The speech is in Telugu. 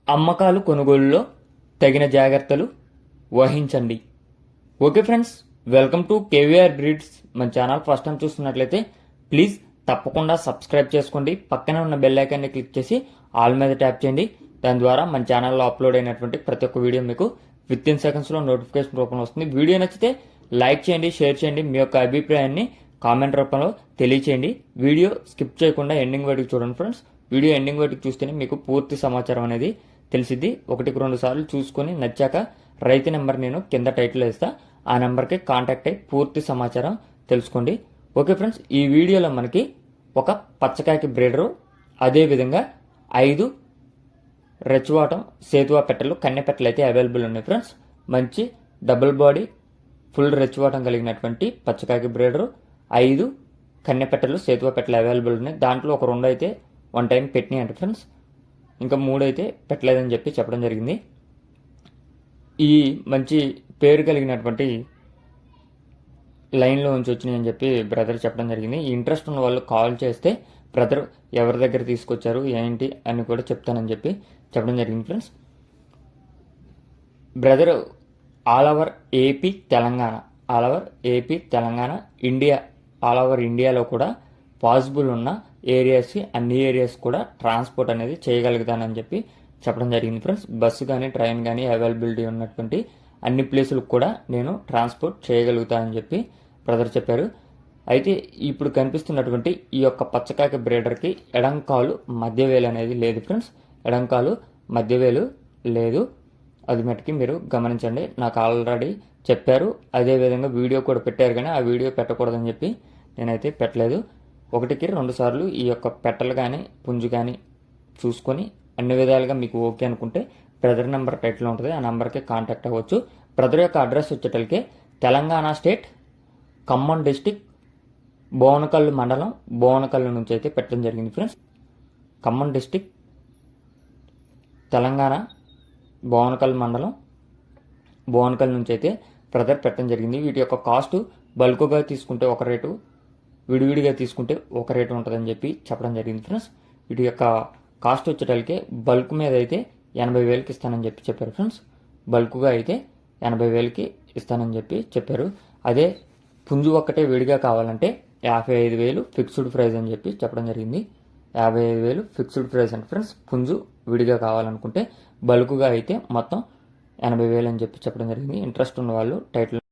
అమ్మకాలు కొనుగోలులో తగిన జాగ్రత్తలు వహించండి. Okay friends, welcome to KVR breeds. మన ఛానల్ ఫస్ట్ టైం చూస్తున్నట్లయితే ప్లీజ్ తప్పకుండా సబ్స్క్రైబ్ చేసుకోండి. పక్కనే ఉన్న బెల్ ఐకాన్ని క్లిక్ చేసి ఆల్ మీద ట్యాప్ చేయండి. దాని ద్వారా మన ఛానల్లో అప్లోడ్ అయినటువంటి ప్రతి ఒక్క వీడియో మీకు విత్ ఇన్ సెకండ్స్లో నోటిఫికేషన్ రూపంలో వస్తుంది. వీడియో నచ్చితే లైక్ చేయండి, షేర్ చేయండి, మీ యొక్క అభిప్రాయాన్ని కామెంట్ రూపంలో తెలియచేయండి. వీడియో స్కిప్ చేయకుండా ఎండింగ్ వరకు చూడండి ఫ్రెండ్స్. వీడియో ఎండింగ్ వరకు చూస్తేనే మీకు పూర్తి సమాచారం అనేది తెలిసిద్ది. 1-2 సార్లు చూసుకొని నచ్చాక రైతు నెంబర్ నేను కింద టైటిల్ వేస్తా, ఆ నెంబర్కి కాంటాక్ట్ అయ్యి పూర్తి సమాచారం తెలుసుకోండి. ఓకే ఫ్రెండ్స్, ఈ వీడియోలో మనకి ఒక పచ్చకాకి బ్రీడరు, అదేవిధంగా 5 రెచ్వాటం సేతువా పెట్టలు, కన్నె పెట్టలు అయితే అవైలబుల్ ఉన్నాయి ఫ్రెండ్స్. మంచి డబుల్ బాడీ ఫుల్ రెచ్వాటం కలిగినటువంటి పచ్చకాకి బ్రీడరు, 5 కన్నె పెట్టలు సేతువా పెట్టలు అవైలబుల్ ఉన్నాయి. దాంట్లో ఒక 2 అయితే 1 టైం పెట్టినాయి అంటే ఫ్రెండ్స్, ఇంకా 3 అయితే పెట్టలేదని చెప్పి చెప్పడం జరిగింది. ఈ మంచి పేరు కలిగినటువంటి లైన్లో ఉంచి వచ్చినాయి అని చెప్పి బ్రదర్ చెప్పడం జరిగింది. ఈ ఇంట్రెస్ట్ ఉన్న వాళ్ళు కాల్ చేస్తే బ్రదర్ ఎవరి దగ్గర తీసుకొచ్చారు ఏంటి అని కూడా చెప్తానని చెప్పి చెప్పడం జరిగింది friends. Brother all over AP Telangana, India, all over ఇండియాలో కూడా పాసిబుల్ ఉన్న ఏరియాస్, అన్ని ఏరియాస్ కూడా ట్రాన్స్పోర్ట్ అనేది చేయగలుగుతానని చెప్పి చెప్పడం జరిగింది ఫ్రెండ్స్. బస్సు కానీ ట్రైన్ కానీ అవైలబిలిటీ ఉన్నటువంటి అన్ని ప్లేసులకు కూడా నేను ట్రాన్స్పోర్ట్ చేయగలుగుతానని చెప్పి బ్రదర్ చెప్పారు. అయితే ఇప్పుడు కనిపిస్తున్నటువంటి ఈ యొక్క పచ్చకాకి బ్రీడర్కి ఎడంకాలు మధ్యవేలు అనేది లేదు ఫ్రెండ్స్. ఎడంకాలు మధ్యవేలు లేదు, అది మటుకి మీరు గమనించండి. నాకు ఆల్రెడీ చెప్పారు, అదేవిధంగా వీడియో కూడా పెట్టారు, కానీ ఆ వీడియో పెట్టకూడదని చెప్పి నేనైతే పెట్టలేదు. 1-2 సార్లు ఈ యొక్క పెట్టలు కానీ పుంజు కానీ చూసుకొని అన్ని విధాలుగా మీకు ఓకే అనుకుంటే బ్రదర్ నెంబర్ టైటిల్ ఉంటుంది, ఆ నెంబర్కి కాంటాక్ట్ అవ్వచ్చు. బ్రదర్ యొక్క అడ్రస్ వచ్చేటలకే తెలంగాణ స్టేట్, ఖమ్మం డిస్టిక్, బోనకల్లు మండలం, బోనకల్లు నుంచి అయితే పెట్టడం జరిగింది ఫ్రెండ్స్. ఖమ్మం డిస్టిక్, తెలంగాణ, బోనకల్లు మండలం, బోనకల్లు నుంచి అయితే బ్రదర్ పెట్టడం జరిగింది. వీటి యొక్క కాస్ట్ బల్క్గా తీసుకుంటే ఒక రేటు, విడివిడిగా తీసుకుంటే ఒక రేటు ఉంటుందని చెప్పి చెప్పడం జరిగింది ఫ్రెండ్స్. వీటి యొక్క కాస్ట్ వచ్చేటలకే బల్క్ మీద అయితే 80,000కి ఇస్తానని చెప్పి చెప్పారు ఫ్రెండ్స్. బల్క్గా అయితే 80,000కి ఇస్తానని చెప్పి చెప్పారు. అదే పుంజు ఒక్కటే విడిగా కావాలంటే 55,000 ఫిక్స్డ్ ప్రైస్ అని చెప్పి చెప్పడం జరిగింది. 55,000 ఫిక్స్డ్ ప్రైస్ అంటే ఫ్రెండ్స్. పుంజు విడిగా కావాలనుకుంటే బల్క్గా అయితే మొత్తం 80,000 అని చెప్పి చెప్పడం జరిగింది. ఇంట్రెస్ట్ ఉన్న వాళ్ళు టైటిల్